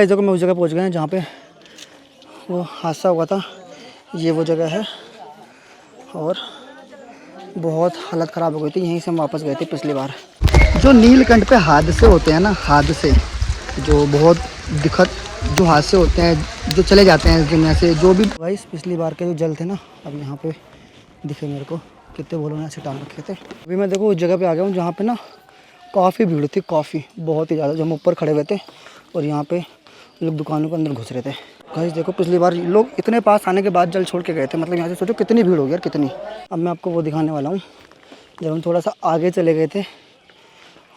इस जगह मैं उस जगह पहुंच गए हैं जहाँ पे वो हादसा हुआ था। ये वो जगह है और बहुत हालत ख़राब हो गई थी। यहीं से हम वापस गए थे पिछली बार। जो नीलकंठ पे हादसे होते हैं ना, हादसे जो बहुत दिक्कत जो हादसे होते हैं, जो चले जाते हैं इस दुनिया से, जो भी भाई पिछली बार के जो जल थे ना, अब यहाँ पे दिखे मेरे को कितने बोलों ने ऐसे टांग रखे थे। अभी मैं देखो उस जगह पे आ गया हूँ जहाँ पे ना काफ़ी भीड़ थी, काफ़ी बहुत ही ज़्यादा। जब हम ऊपर खड़े हुए थे और यहाँ पे लोग दुकानों के अंदर घुस रहे थे। गाइस देखो पिछली बार लोग इतने पास आने के बाद जल छोड़ के गए थे, मतलब यहाँ से सोचो कितनी भीड़ होगी यार, कितनी। अब मैं आपको वो दिखाने वाला हूँ जब हम थोड़ा सा आगे चले गए थे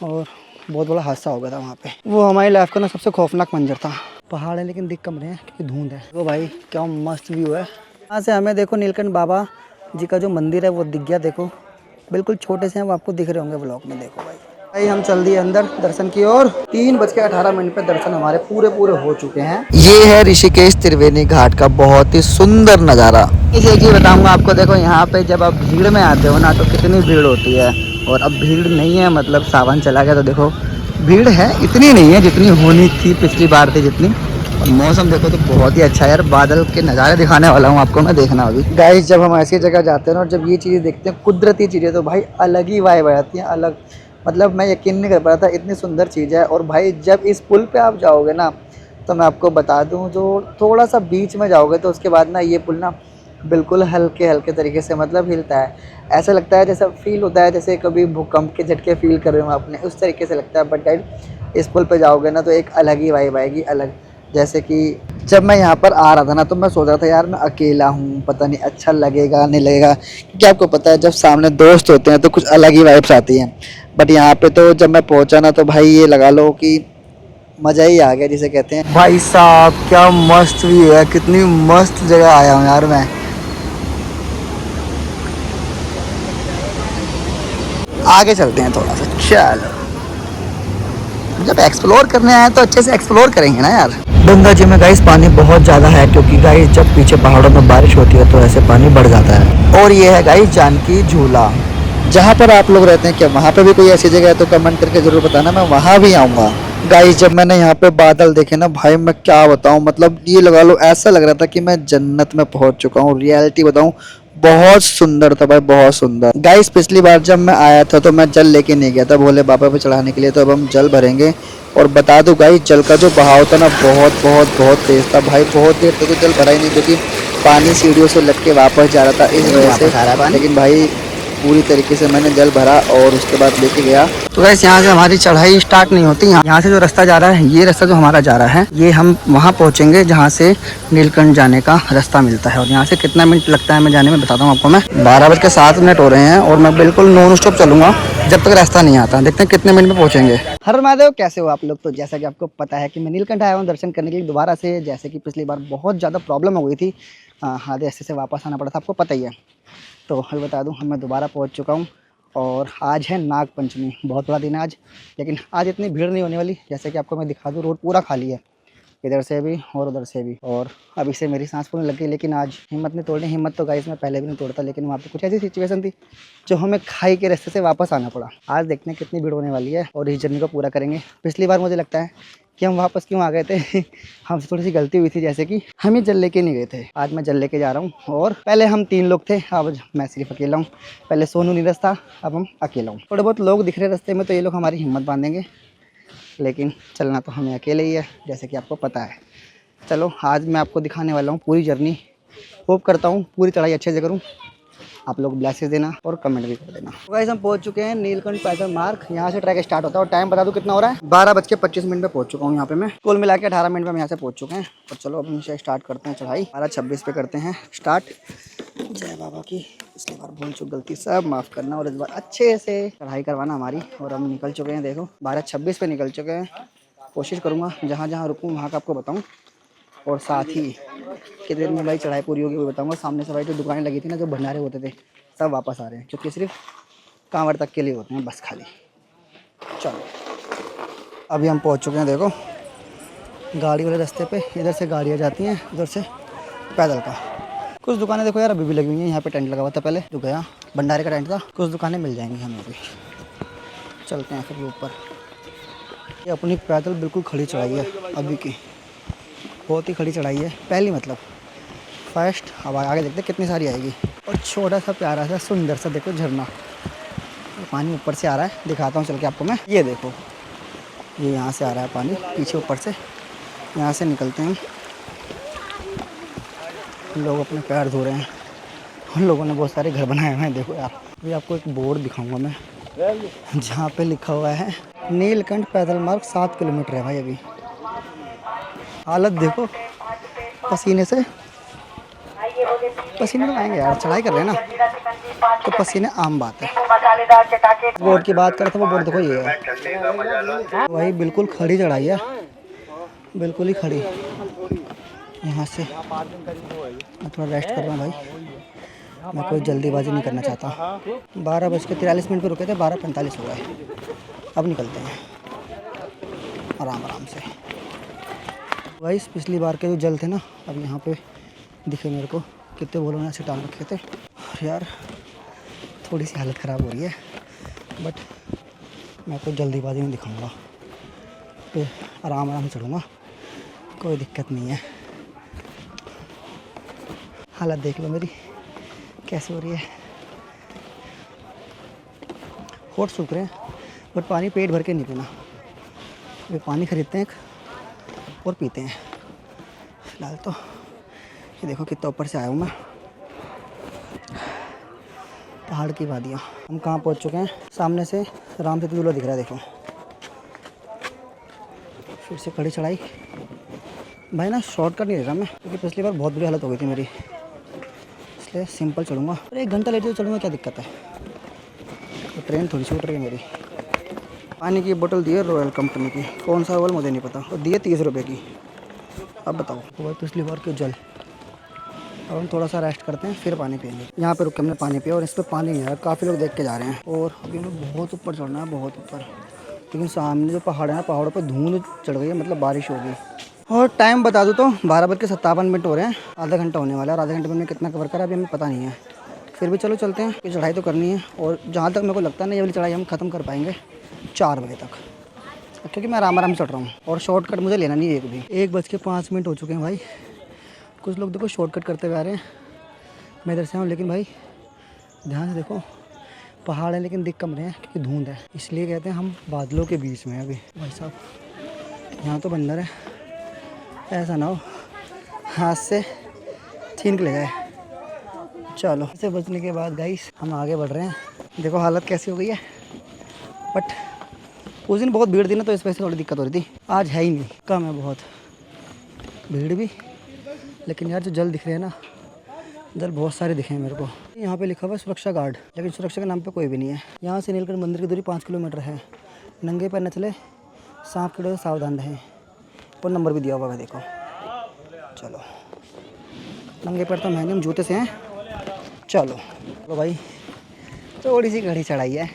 और बहुत बड़ा हादसा हो गया था वहाँ पे। वो हमारी लाइफ का ना सबसे खौफनाक मंजर था। पहाड़ है लेकिन दिख कम रहे हैं क्योंकि धुंध है। वो भाई क्या मस्त व्यू है। यहाँ से हमें देखो नीलकंठ बाबा जी का जो मंदिर है वो दिख गया। देखो बिल्कुल छोटे से हैं वो, आपको दिख रहे होंगे ब्लॉग में। देखो भाई हम चल दिए अंदर दर्शन की ओर। 3:18 पे दर्शन हमारे पूरे हो चुके हैं। ये है ऋषिकेश त्रिवेणी घाट का बहुत ही सुंदर नज़ारा। इसे जी बताऊंगा आपको। देखो यहाँ पे जब आप भीड़ में आते हो ना तो कितनी भीड़ होती है, और अब भीड़ नहीं है, मतलब सावन चला गया तो देखो भीड़ है, इतनी नहीं है जितनी होनी थी पिछली बार थी जितनी। और मौसम देखो तो बहुत ही अच्छा है यार। बादल के नज़ारे दिखाने वाला हूँ आपको मैं, देखना अभी। गाइस जब हम ऐसी जगह जाते हैं ना और जब ये चीज़ें देखते हैं, कुदरती चीज़ें, तो भाई अलग ही वाइब आती है, अलग। मतलब मैं यकीन नहीं कर पा रहा था, इतनी सुंदर चीज़ है। और भाई जब इस पुल पे आप जाओगे ना तो मैं आपको बता दूं, जो थोड़ा सा बीच में जाओगे तो उसके बाद ना ये पुल ना बिल्कुल हल्के हल्के तरीके से मतलब हिलता है। ऐसा लगता है जैसा फील होता है जैसे कभी भूकंप के झटके फील कर रहे हो आपने, उस तरीके से लगता है। बट गाइस इस पुल पे जाओगे ना तो एक अलग ही वाइब आएगी, अलग। जैसे कि जब मैं यहाँ पर आ रहा था ना तो मैं सोच रहा था यार मैं अकेला हूँ, पता नहीं अच्छा लगेगा नहीं लगेगा, क्योंकि आपको पता है जब सामने दोस्त होते हैं तो कुछ अलग ही वाइब्स आती हैं। बट यहाँ पे तो जब मैं पहुँचा ना तो भाई ये लगा लो कि मज़ा ही आ गया जिसे कहते हैं। भाई साहब क्या मस्त व्यू है, कितनी मस्त जगह आया हूँ यार मैं। आगे चलते हैं थोड़ा सा, चलो। जब एक्सप्लोर करने आए तो अच्छे से एक्सप्लोर करेंगे ना यार। गंगा जी में गाइस पानी बहुत ज़्यादा है, क्योंकि गाइस जब पीछे पहाड़ों में बारिश होती है तो ऐसे पानी बढ़ जाता है। और ये है गाइस जानकी झूला, जहाँ पर आप लोग रहते हैं। क्या वहाँ पे भी कोई ऐसी जगह है तो कमेंट करके ज़रूर बताना, मैं वहाँ भी आऊँगा। गाइस जब मैंने यहाँ पे बादल देखे ना भाई, मैं क्या बताऊँ, मतलब ये लगा लो ऐसा लग रहा था कि मैं जन्नत में पहुँच चुका हूँ। रियलिटी बताऊँ, बहुत सुंदर था भाई, बहुत सुंदर। गाइस पिछली बार जब मैं आया था तो मैं जल लेके नहीं गया था भोले बाबा पे चढ़ाने के लिए, तो अब हम जल भरेंगे। और बता दूं गाइस जल का जो बहाव था ना बहुत तेज था भाई। बहुत देर तक तो जल भरा ही नहीं, क्योंकि पानी सीढ़ियों से लग के वापस जा रहा था इस वजह से। लेकिन भाई पूरी तरीके से मैंने जल भरा और उसके बाद लेके गया। तो वैसे यहाँ से हमारी चढ़ाई स्टार्ट नहीं होती। यहाँ से जो रास्ता जा रहा है, ये रास्ता जो हमारा जा रहा है, ये हम वहाँ पहुँचेंगे जहाँ से नीलकंठ जाने का रास्ता मिलता है। और यहाँ से कितना मिनट लगता है मैं जाने में बताता हूँ आपको मैं। 12:07 हो रहे हैं और मैं बिल्कुल नॉन स्टॉप चलूँगा जब तक रास्ता नहीं आता। देखते हैं कितने मिनट में पहुँचेंगे। हर महादेव, कैसे हो आप लोग? तो जैसा कि आपको पता है कि मैं नीलकंठ आया हूँ दर्शन करने के लिए दोबारा से। जैसे कि पिछली बार बहुत ज़्यादा प्रॉब्लम हो गई थी, आधे रास्ते से वापस आना पड़ा था, आपको पता ही है। तो हल बता दूं, मैं दोबारा पहुंच चुका हूं और आज है नाग पंचमी, बहुत बड़ा दिन है आज। लेकिन आज इतनी भीड़ नहीं होने वाली। जैसे कि आपको मैं दिखा दूं, रोड पूरा खाली है, इधर से भी और उधर से भी। और अभी से मेरी सांस फूलने लग गई, लेकिन आज हिम्मत नहीं तोड़नी। हिम्मत तो गाइस मैं पहले भी नहीं तोड़ता, लेकिन वहाँ पे कुछ ऐसी सिचुएशन थी जो हमें खाई के रास्ते से वापस आना पड़ा। आज देखते हैं कितनी भीड़ होने वाली है और इस जर्नी को पूरा करेंगे। पिछली बार मुझे लगता है कि हम वापस क्यों आ गए थे हमसे थोड़ी सी गलती हुई थी, जैसे कि हम ही जल लेके नहीं गए थे। आज मैं जल लेके जा रहा हूँ और पहले हम 3 लोग थे, अब मैं सिर्फ अकेला हूँ। पहले सोनू नीरज था, अब हम अकेला हूँ। थोड़े बहुत लोग दिख रहे रास्ते में तो ये लोग हमारी हिम्मत बांधेंगे, लेकिन चलना तो हमें अकेले ही है जैसे कि आपको पता है। चलो आज मैं आपको दिखाने वाला हूँ पूरी जर्नी। होप करता हूँ पूरी चढ़ाई अच्छे से करूँ। आप लोग ब्लेसेस देना और कमेंट भी कर देना। तो गाइस हम पहुंच चुके हैं नीलकंठ पैदल मार्ग। यहाँ से ट्रैक स्टार्ट होता है और टाइम बता दूं कितना हो रहा है, 12:25 पे पहुंच चुका हूँ यहाँ पे मैं। कुल मिला के 18 मिनट में हम यहाँ से पहुंच चुके हैं। और चलो अब इनसे स्टार्ट करते हैं चढ़ाई। 12:26 पे करते हैं स्टार्ट। जय बाबा की। पिछली बार भूल चूक गलती सब माफ़ करना और इस बार अच्छे से चढ़ाई करवाना हमारी। और हम निकल चुके हैं, देखो 12:26 पे निकल चुके हैं। कोशिश करूँगा जहाँ जहाँ रुकूँ वहाँ का आपको बताऊँ, और साथ ही कितनी देर में भाई चढ़ाई पूरी होगी वो बताऊँगा। सामने से भाई जो दुकानें लगी थी ना, जो भंडारे होते थे, सब वापस आ रहे हैं, क्योंकि सिर्फ कांवड़ तक के लिए होते हैं बस खाली। चलो अभी हम पहुंच चुके हैं। देखो गाड़ी वाले रास्ते पे, इधर से गाड़ियाँ जाती हैं, उधर से पैदल का। कुछ दुकानें देखो यार अभी भी लगी हुई हैं। यहाँ पे टेंट लगा हुआ था पहले, जो गया भंडारे का टेंट था। कुछ दुकानें मिल जाएंगी हमें भी। चलते हैं फिर ऊपर। ये अपनी पैदल बिल्कुल खड़ी चढ़ाई है अभी की। बहुत ही खड़ी चढ़ाई है, पहली मतलब फर्स्ट। अब आगे देखते कितनी सारी आएगी। और छोटा सा प्यारा सा सुंदर सा देखो झरना, पानी ऊपर से आ रहा है, दिखाता हूँ चल के आपको मैं। ये देखो, ये यहाँ से आ रहा है पानी पीछे ऊपर से, यहाँ से निकलते हैं लोग अपने पैर धो रहे हैं। उन लोगों ने बहुत सारे घर बनाए हुए हैं। देखो यार, अभी आपको एक बोर्ड दिखाऊंगा मैं, जहाँ पे लिखा हुआ है नीलकंठ पैदल मार्ग 7 किलोमीटर है भाई। अभी हालत देखो, पसीने से पसीने तो आएंगे यार, चढ़ाई कर रहे हैं ना तो पसीने आम बात है। बोर्ड की बात करें तो वो बोर्ड देखो ये है भाई, बिल्कुल खड़ी चढ़ाई है, बिल्कुल ही खड़ी। यहाँ से मैं थोड़ा रेस्ट कर रहा हूँ भाई, मैं कोई जल्दीबाजी नहीं करना चाहता। 12:43 पे रुके थे, 12:45 हो गए। अब निकलते हैं आराम आराम से भाई। पिछली बार के जो जल थे ना, अब यहाँ पे दिखे मेरे को, कितने बोलों ने ऐसे टांग रखे थे। और यार थोड़ी सी हालत ख़राब हो रही है, बट मैं कोई जल्दीबाजी नहीं दिखाऊंगा, पे आराम आराम से चढ़ूँगा, कोई दिक्कत नहीं है। हालत देख लो मेरी कैसे हो रही है, होठ सूख रहे हैं, बट पानी पेट भर के नहीं पीना। वे पानी खरीदते हैं और पीते हैं। फिलहाल तो ये देखो कितना ऊपर से आया हूँ मैं, पहाड़ की वादियाँ। हम कहाँ पहुँच चुके हैं, सामने से राम सेतु झूला दिख रहा है। देखो फिर से खड़ी चढ़ाई भाई ना, शॉर्टकट नहीं ले रहा मैं, क्योंकि पिछली बार बहुत बुरी हालत हो गई थी मेरी, इसलिए सिंपल चढ़ूँगा। और 1 घंटा लेट चढ़ूँगा, क्या दिक्कत है, तो ट्रेन थोड़ी छूट रही है मेरी। पानी की बोतल दी है रॉयल कंपनी की, कौन सा रॉयल मुझे नहीं पता, और दी है 30 रुपये की। अब बताओ, तो भाई पिछली बार के जल। अब हम थोड़ा सा रेस्ट करते हैं, फिर पानी पियेंगे। यहाँ पे रुक के हमने पानी पिया, और इस पर पानी नहीं है, काफ़ी लोग देख के जा रहे हैं। और अभी हमें बहुत ऊपर चढ़ना है, बहुत ऊपर, लेकिन सामने जो पहाड़ है ना, पहाड़ों पर धुंध चढ़ गई है, मतलब बारिश होगी। और टाइम बता दूँ तो 12:57 हो रहे हैं, आधा घंटा होने वाला है। और आधे घंटे में हमने कितना कवर करा अभी हमें पता नहीं है, फिर भी चलो चलते हैं, ये चढ़ाई तो करनी है। और जहाँ तक मेरे को लगता है ना, ये वाली चढ़ाई हम ख़त्म कर पाएंगे 4 बजे तक, क्योंकि मैं आराम आराम चढ़ रहा हूँ, और शॉर्टकट मुझे लेना नहीं है एक भी। 1:05 हो चुके हैं भाई। कुछ लोग देखो शॉर्टकट करते हुए आ रहे हैं, मैं इधर से हूँ, लेकिन भाई ध्यान से देखो, पहाड़ है लेकिन दिख कम रहे हैं, क्योंकि धुंध है, इसलिए कहते हैं हम बादलों के बीच में हैं अभी। भाई साहब यहाँ तो बंदर है, ऐसा ना हो हाथ से छीन के ले जाए। चलो, इससे बचने के बाद गाइस हम आगे बढ़ रहे हैं। देखो हालत कैसी हो गई है, बट उस दिन बहुत भीड़ थी ना, तो इस वजह से थोड़ी दिक्कत हो रही थी। आज है ही नहीं, कम है बहुत भीड़ भी। लेकिन यार जो जल दिख रहे हैं ना, जल बहुत सारे दिखे हैं मेरे को। यहाँ पे लिखा हुआ है सुरक्षा गार्ड, लेकिन सुरक्षा के नाम पे कोई भी नहीं है। यहाँ से नीलकंठ मंदिर की दूरी 5 किलोमीटर है। नंगे पैर न चले, सांप कीड़े से सावधान रहें। और नंबर भी दिया हुआ है, देखो। चलो, नंगे पैर तो महंगे, हम जूते से हैं। चलो तो भाई थोड़ी सी घड़ी चढ़ाई है,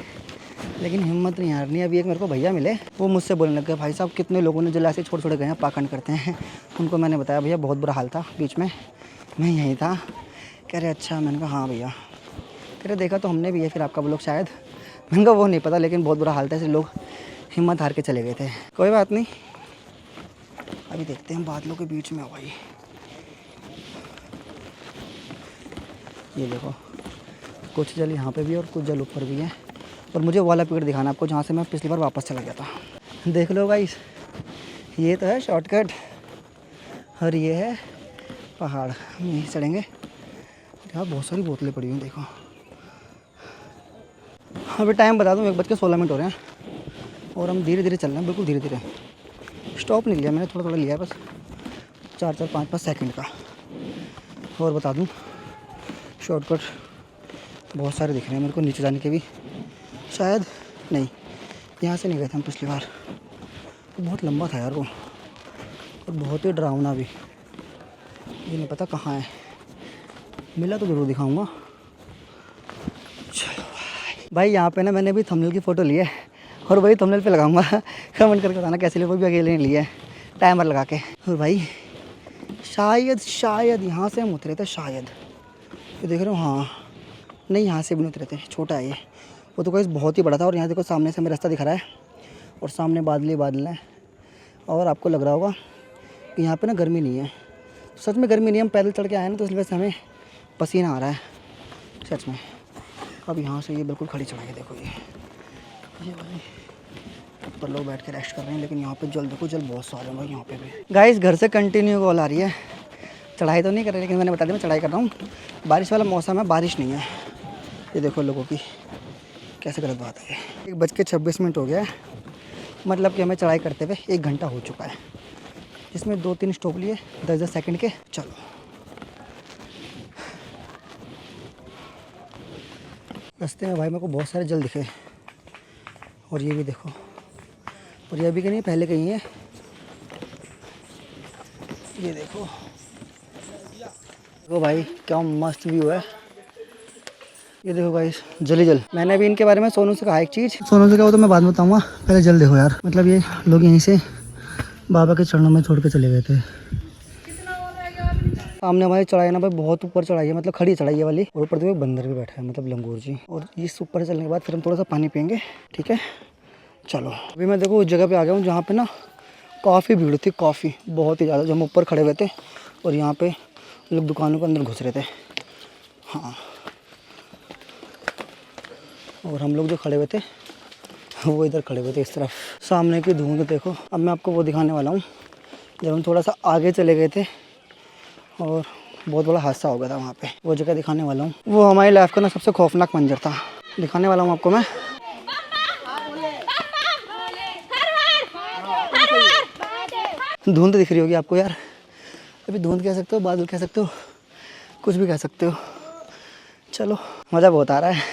लेकिन हिम्मत नहीं हारनी। अभी एक मेरे को भैया मिले, वो मुझसे बोलने लग गए, भाई साहब कितने लोगों ने जला से छोड़ गए हैं, पाखंड करते हैं। उनको मैंने बताया भैया बहुत बुरा हाल था, बीच में मैं यहीं था। कह रहे अच्छा, मैंने कहा हाँ भैया। कह रहे देखा तो हमने भी है, फिर आपका ब्लॉग शायद। मैंने कहा वो नहीं पता, लेकिन बहुत बुरा हाल था, इसलिए लोग हिम्मत हार के चले गए थे। कोई बात नहीं, अभी देखते हैं बादलों के बीच में। भाई ये देखो, कुछ जल यहाँ पे भी और कुछ जल ऊपर भी है। और मुझे वो वाला पेड़ दिखाना आपको, जहाँ से मैं पिछली बार वापस चला गया था। देख लो गाइस, ये तो है शॉर्टकट, और ये है पहाड़। हम यहीं चढ़ेंगे। यार बहुत सारी बोतलें पड़ी हुई, देखो। अभी टाइम बता दूँ, 1:16 हो रहे हैं, और हम धीरे धीरे चल रहे हैं, बिल्कुल धीरे धीरे। स्टॉप नहीं लिया मैंने, थोड़ा थोड़ा लिया है बस, 4-4, 5-5 सेकंड का। और बता दूँ, शॉर्टकट बहुत सारे दिख रहे हैं मेरे को, नीचे जाने के भी शायद नहीं। यहाँ से नहीं गए थे हम पिछली बार, तो बहुत लंबा था यार वो, और बहुत ही डरावना भी। ये नहीं पता कहाँ है, मिला तो ज़रूर दिखाऊंगा। चलो भाई, यहाँ पे ना मैंने भी थंबनेल की फ़ोटो ली है, और वही थंबनेल पे लगाऊंगा। कमेंट करके बताना कैसे लिए, वो भी अकेले नहीं लिया है, टाइमर लगा के। और भाई शायद यहाँ से हम उतरे थे, शायद। तो देख रहे हो, हाँ नहीं, यहाँ से भी नहीं उतरे थे, छोटा है ये। वो तो कोई बहुत ही बड़ा था। और यहाँ देखो सामने से हमें रास्ता दिख रहा है, और सामने बादल ही बादल है। और आपको लग रहा होगा यहाँ पे ना गर्मी नहीं है, सच में गर्मी नहीं है। हम पैदल चढ़ के आए ना तो इस वजह से हमें पसीना आ रहा है सच में। अब यहाँ से ये बिल्कुल खड़ी चढ़ाई है, देखो ये भाई ऊपर लोग बैठ के रेस्ट कर रहे हैं, लेकिन यहाँ पे जल देखो, जल बहुत सारे हैं भाई यहाँ पे भी। गाइस घर से कंटिन्यू कॉल आ रही है, चढ़ाई तो नहीं कर रही लेकिन मैंने बता दिया मैं चढ़ाई कर रहा हूँ। बारिश वाला मौसम है, बारिश नहीं है। ये देखो लोगों की कैसे गलत बात है। 1:26 हो गया है, मतलब कि हमें चढ़ाई करते हुए 1 घंटा हो चुका है, जिसमें 2-3 स्टॉप लिए 10-10 सेकंड के। चलो रास्ते में भाई मेरे को बहुत सारे जल दिखे, और ये भी देखो, और ये अभी के नहीं पहले कहीं है। ये देखो वो भाई क्या मस्त व्यू है। ये देखो भाई जल ही जल। मैंने अभी इनके बारे में सोनू से कहा एक चीज़, सोनू से कहा तो मैं बाद में बताऊँगा, पहले जल देखो यार। मतलब ये लोग यहीं से बाबा के चरणों में छोड़ के चले गए थे। सामने हमारी चढ़ाई ना भाई बहुत ऊपर चढ़ाई है, मतलब खड़ी चढ़ाई है वाली, और ऊपर देखो बंदर भी बैठा है, मतलब लंगूर जी। और इस ऊपर चलने के बाद फिर हम थोड़ा सा पानी पियेंगे, ठीक है। चलो अभी मैं देखो उस जगह पे आ गया हूँ जहाँ पे ना काफ़ी भीड़ थी, काफ़ी बहुत ही ज़्यादा। जो हम ऊपर खड़े हुए थे और यहाँ पे लोग दुकानों के अंदर घुस रहे थे, हाँ। और हम लोग जो खड़े हुए थे वो इधर खड़े हुए थे इस तरफ। सामने की धुंध देखो। अब मैं आपको वो दिखाने वाला हूँ जब हम थोड़ा सा आगे चले गए थे और बहुत बड़ा हादसा हो गया था वहाँ पे, वो जगह दिखाने वाला हूँ। वो हमारी लाइफ का ना सबसे खौफनाक मंजर था, दिखाने वाला हूँ आपको मैं। धुंध दिख रही होगी आपको यार, अभी धुंध कह सकते हो, बादल कह सकते हो, कुछ भी कह सकते हो। चलो मज़ा बहुत आ रहा है,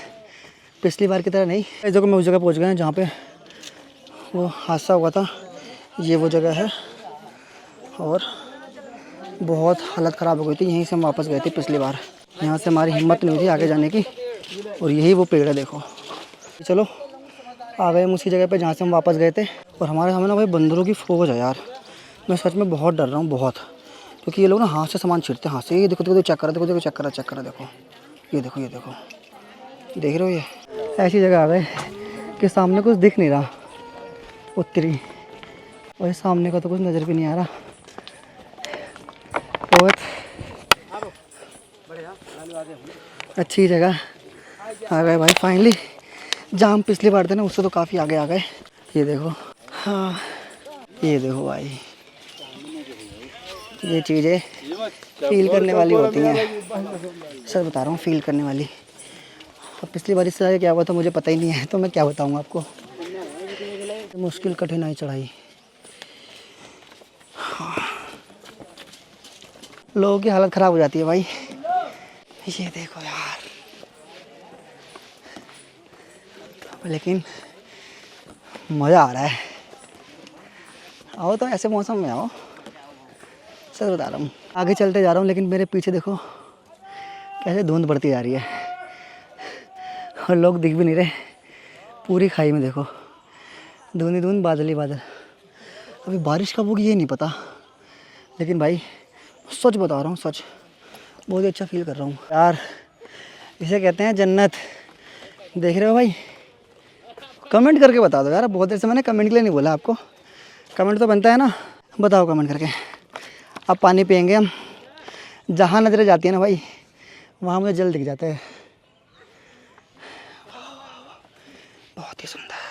पिछली बार की तरह नहीं। इस जगह मैं उस जगह पहुंच गया जहाँ पे वो हादसा हुआ था। ये वो जगह है और बहुत हालत ख़राब हो गई थी। यहीं से हम वापस गए थे पिछली बार, यहाँ से हमारी हिम्मत नहीं थी आगे जाने की। और यही वो पेड़ है देखो। चलो आ गए हम उसी जगह पे जहाँ से हम वापस गए थे। और हमारे सामने ना भाई बंदरों की फौज है यार, मैं सच में बहुत डर रहा हूँ बहुत, क्योंकि ये लोग ना हाथ से सामान छीटते हैं, हाथ से। ये देखो देखो चेक करा, देखो देखो चेक करा देखो, ये देखो ये देखो, देख रहे हो। ये ऐसी जगह आ गए कि सामने कुछ दिख नहीं रहा, उत्तरी और सामने का तो कुछ नज़र भी नहीं आ रहा। बहुत अच्छी जगह आ गए भाई फाइनली। जहाँ हम पिछली बार थे ना उससे तो काफ़ी आगे आ गए। ये देखो, हाँ ये देखो भाई, ये चीज़ें फील करने वाली होती हैं, सर बता रहा हूँ, फील करने वाली। अब पिछली बार इससे आगे क्या हुआ था मुझे पता ही नहीं है, तो मैं क्या बताऊँ आपको। मुश्किल कठिनाई चढ़ाई, हाँ। लोगों की हालत ख़राब हो जाती है भाई। ये देखो यार, लेकिन मज़ा आ रहा है। आओ तो ऐसे मौसम में आओ, सच बता रहा हूँ। आगे चलते जा रहा हूँ लेकिन मेरे पीछे देखो कैसे धुंध बढ़ती जा रही है और लोग दिख भी नहीं रहे। पूरी खाई में देखो धुंध ही धुंध, बादल ही बादल। अभी बारिश कब होगी ये नहीं पता, लेकिन भाई सच बता रहा हूँ, सच बहुत ही अच्छा फील कर रहा हूँ यार। इसे कहते हैं जन्नत। देख रहे हो भाई, कमेंट करके बता दो यार। बहुत देर से मैंने कमेंट के लिए नहीं बोला आपको, कमेंट तो बनता है ना, बताओ कमेंट करके। अब पानी पियेंगे हम। जहाँ नज़रें जाती है ना भाई वहाँ मुझे जल दिख जाता है। बहुत ही सुंदर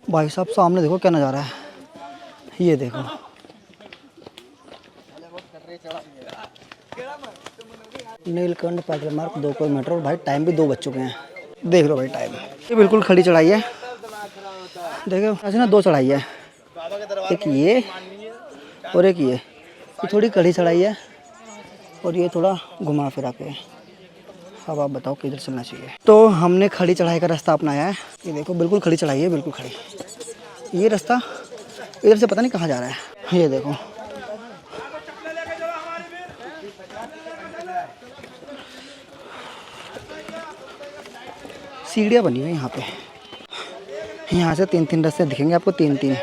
भाई साहब, सामने देखो क्या नज़ारा है, ये देखो। नीलकंठ पैदल मार्ग 2 किलोमीटर, और भाई टाइम भी 2 बज चुके हैं। देख लो भाई टाइम, ये बिल्कुल खड़ी चढ़ाई है। देखो ऐसे ना 2 चढ़ाई है, एक ये और एक ये थोड़ी कड़ी चढ़ाई है और ये थोड़ा घुमा फिरा के। अब आप बताओ किधर चलना चाहिए। तो हमने खड़ी चढ़ाई का रास्ता अपनाया है। ये देखो बिल्कुल खड़ी चढ़ाई है, बिल्कुल खड़ी। ये रास्ता इधर से पता नहीं कहाँ जा रहा है। ये देखो सीढ़ियाँ बनी हुई यहाँ पे, यहाँ से 3-3 रास्ते दिखेंगे आपको, 3-3।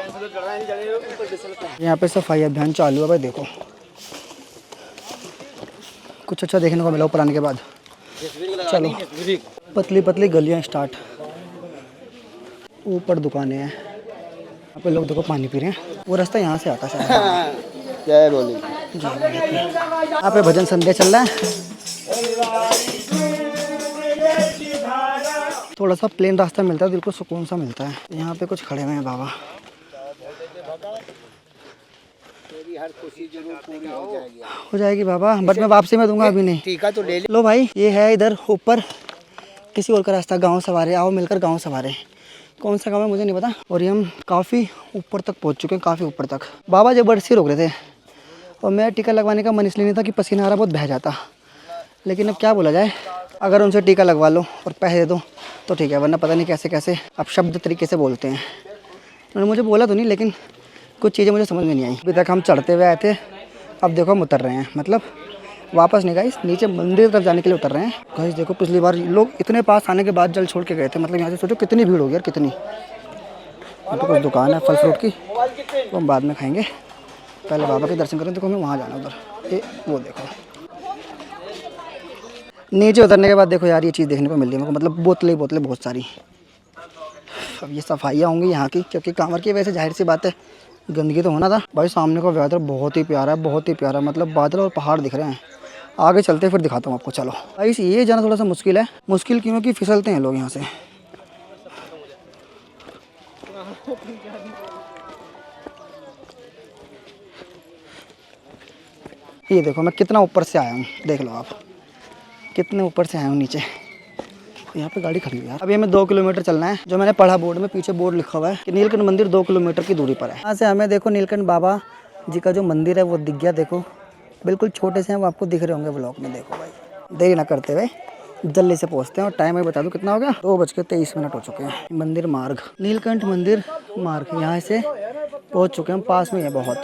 यहाँ पे सफाई अभियान चालू है भाई, देखो कुछ अच्छा देखने को मिला ऊपर आने के बाद। चलो पतली पतली गलियाँ स्टार्ट, ऊपर दुकानें हैं, यहाँ पे लोग देखो पानी पी रहे हैं। वो रास्ता यहाँ से आता है, जय बोले। यहाँ पे भजन संध्या चल रहा है। थोड़ा सा प्लेन रास्ता मिलता है, बिल्कुल सुकून सा मिलता है। यहाँ पे कुछ खड़े हुए हैं बाबा। हर खुशी जरूर पूरी हो जाएगी बाबा, बट मैं वापसी में दूंगा, अभी नहीं। टीका तो ले लो भाई, ये है इधर ऊपर किसी और का रास्ता, गांव सवारे। आओ मिलकर गांव सवारे। कौन सा गांव है मुझे नहीं पता। और ये हम काफ़ी ऊपर तक पहुंच चुके हैं, काफ़ी ऊपर तक। बाबा जबरदस्ती रोक रहे थे और मेरा टीका लगवाने का मन इसलिए नहीं था कि पसीना आ रहा, बहुत बह जाता। लेकिन अब क्या बोला जाए, अगर उनसे टीका लगवा लो और पैसे दे दो तो ठीक है, वरना पता नहीं कैसे कैसे अब शब्द तरीके से बोलते हैं। उन्होंने मुझे बोला तो नहीं, लेकिन कुछ चीज़ें मुझे समझ में नहीं आई। अभी तक हम चढ़ते हुए आए थे, अब देखो हम उतर रहे हैं, मतलब वापस नहीं गाइस, नीचे मंदिर तरफ जाने के लिए उतर रहे हैं। गाइस देखो, पिछली बार लोग इतने पास आने के बाद जल छोड़ के गए थे, मतलब यहाँ से सोचो कितनी भीड़ होगी यार, कितनी। यहाँ तो कुछ दुकान है फल फ्रूट की, वो हम बाद में खाएंगे। पहले बाबा के दर्शन करें, देखो हमें वहाँ जाना उधर। ये वो देखो, नीचे उतरने के बाद देखो यार, ये चीज़ देखने को मिल रही है मेरे को, मतलब बोतलें बोतलें बहुत सारी। अब ये सफाइयाँ होंगी यहाँ की, क्योंकि कांवर की वजह से जाहिर सी बात है गंदगी तो होना था। भाई सामने का वेदर बहुत ही प्यारा है, बहुत ही प्यारा, मतलब बादल और पहाड़ दिख रहे हैं। आगे चलते फिर दिखाता हूँ आपको, चलो। भाई ये जाना थोड़ा सा मुश्किल है, मुश्किल क्यों कि फिसलते हैं लोग यहाँ से। ये देखो मैं कितना ऊपर से आया हूँ, देख लो आप कितने ऊपर से आया हूँ नीचे। यहाँ पे गाड़ी खड़ी है यार। अभी हमें 2 किलोमीटर चलना है, जो मैंने पढ़ा बोर्ड में, पीछे बोर्ड लिखा हुआ है कि नीलकंठ मंदिर 2 किलोमीटर की दूरी पर है। यहाँ से हमें देखो नीलकंठ बाबा जी का जो मंदिर है वो दिख गया। देखो बिल्कुल छोटे से हैं, वो आपको दिख रहे होंगे ब्लॉग में। देखो भाई, देरी ना करते हुए जल्दी से पहुँचते हैं। और टाइम मैं बता दूँ कितना हो गया, 2:23 हो चुके हैं। मंदिर मार्ग, नीलकंठ मंदिर मार्ग, यहाँ से पहुँच चुके हैं, पास में है बहुत।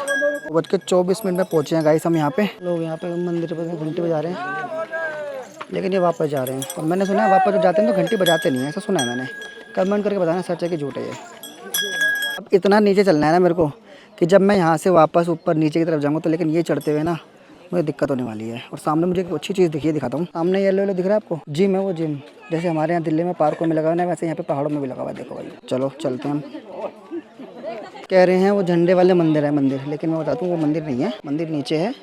2:24 में पहुँचे हैं गाइस हम यहाँ पे। लोग यहाँ पे मंदिर पर घंटी बजा रहे हैं, लेकिन ये वापस जा रहे हैं। और मैंने सुना है वापस जब जाते हैं तो घंटी बजाते नहीं है, ऐसा सुना है मैंने। कमेंट करके बताना सच है कि झूठ है ये। अब इतना नीचे चलना है ना मेरे को, कि जब मैं यहाँ से वापस ऊपर नीचे की तरफ जाऊँगा तो, लेकिन ये चढ़ते हुए ना मुझे दिक्कत होने वाली है। और सामने मुझे एक अच्छी चीज़ दिखी, दिखाता हूँ। सामने येलो येलो दिख रहा है आपको, जिम है वो जिम। जैसे हमारे यहाँ दिल्ली में पार्कों में लगा हुआ है, वैसे यहाँ पे पहाड़ों में भी लगा हुआ है। देखो भाई, चलो चलते हैं हम। कह रहे हैं वो झंडे वाले मंदिर है मंदिर, लेकिन मैं बताता हूँ वो मंदिर नहीं है। मंदिर नीचे है,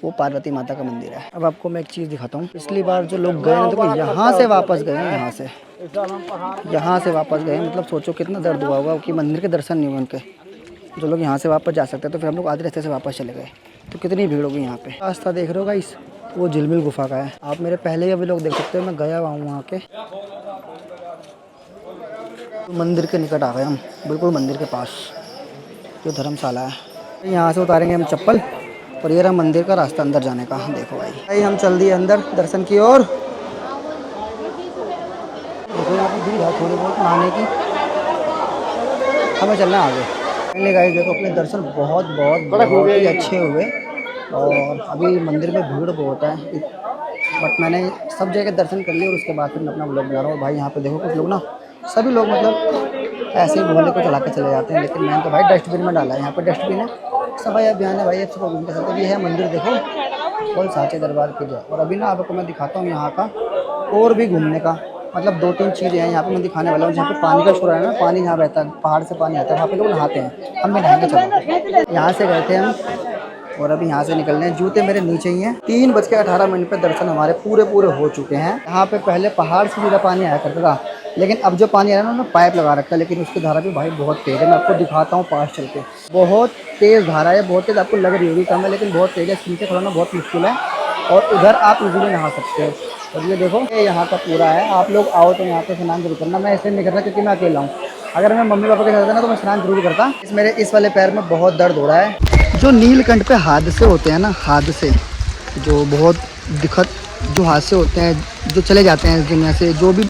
वो पार्वती माता का मंदिर है। अब आपको मैं एक चीज़ दिखाता हूँ। पिछली बार जो लोग गए हैं, देखो यहाँ से वापस गए हैं, यहाँ से वापस गए, मतलब सोचो कितना दर्द हुआ होगा कि मंदिर के दर्शन नहीं हुए उनके। जो लोग यहाँ से वापस जा सकते हैं, तो फिर हम लोग आधे रास्ते से वापस चले गए, तो कितनी भीड़ होगी यहाँ पे। रास्ता देख रहे हो गाइस, वो झिलमिल गुफा का है। आप मेरे पहले के भी लोग देख सकते हो, मैं गया हुआ हूँ वहाँ के। मंदिर के निकट आ गए हम, बिल्कुल मंदिर के पास जो धर्मशाला है। यहाँ से उतारेंगे हम चप्पल, और ये रहा मंदिर का रास्ता अंदर जाने का। देखो भाई हम चल दिए अंदर दर्शन की ओर। देखो यहाँ पर भीड़ है थोड़ी बहुत नहाने की, हमें चलना है आगे। पहले गाइस देखो अपने दर्शन बहुत ही अच्छे हुए। और अभी मंदिर में भीड़ बहुत है, बट मैंने सब जगह दर्शन कर लिए और उसके बाद फिर मैं अपना व्लॉग बना रहा हूँ। भाई यहाँ पे देखो कुछ लोग ना, सभी लोग मतलब ऐसे ही भोले को चला के चले जाते हैं, लेकिन मैंने तो भाई डस्टबिन में डाला है। यहाँ पर डस्टबिन है, सफाई अभियान है भाई, सबको घूम के सकते। ये है मंदिर देखो, बोल साचे दरबार की जय। और अभी ना आपको मैं दिखाता हूँ यहाँ का और भी घूमने का, मतलब 2-3 चीज़ें हैं यहाँ पे मैं दिखाने वाला हूँ। जहाँ पे पानी का शोर है ना, पानी यहाँ बहता है, पहाड़ से पानी आता है, वहाँ पे लोग नहाते हैं। हम भी नहाएंगे, चलो। यहाँ से गए थे हम और अभी यहाँ से निकलने हैं। जूते मेरे नीचे ही हैं। 3:18 पे दर्शन हमारे पूरे हो चुके हैं। यहाँ पे पहले पहाड़ से सीधा पानी आया करता था, लेकिन अब जो पानी आ रहा है ना, पाइप लगा रखा है, लेकिन उसकी धारा भी भाई बहुत तेज़ है। मैं आपको दिखाता हूँ पास चल के, बहुत तेज़ धारा है, बहुत तेज़। आपको लग रही होगी कम है, लेकिन बहुत तेज़ है, नीचे खड़ना बहुत मुश्किल है। और उधर आप इजीली नहा सकते हो। और ये देखो ये यहाँ का पूरा है, आप लोग आओ तो यहाँ पे स्नान जरूर करना। मैं इसलिए नहीं करता क्योंकि मैं अकेला हूँ, अगर मैं मम्मी पापा के साथ था ना तो मैं स्नान जरूर करता। मेरे इस वाले पैर में बहुत दर्द हो रहा है। जो नीलकंठ पे हादसे होते हैं ना, हादसे जो बहुत दिक्कत, जो हादसे होते हैं, जो चले जाते हैं इस दुनिया से, जो भी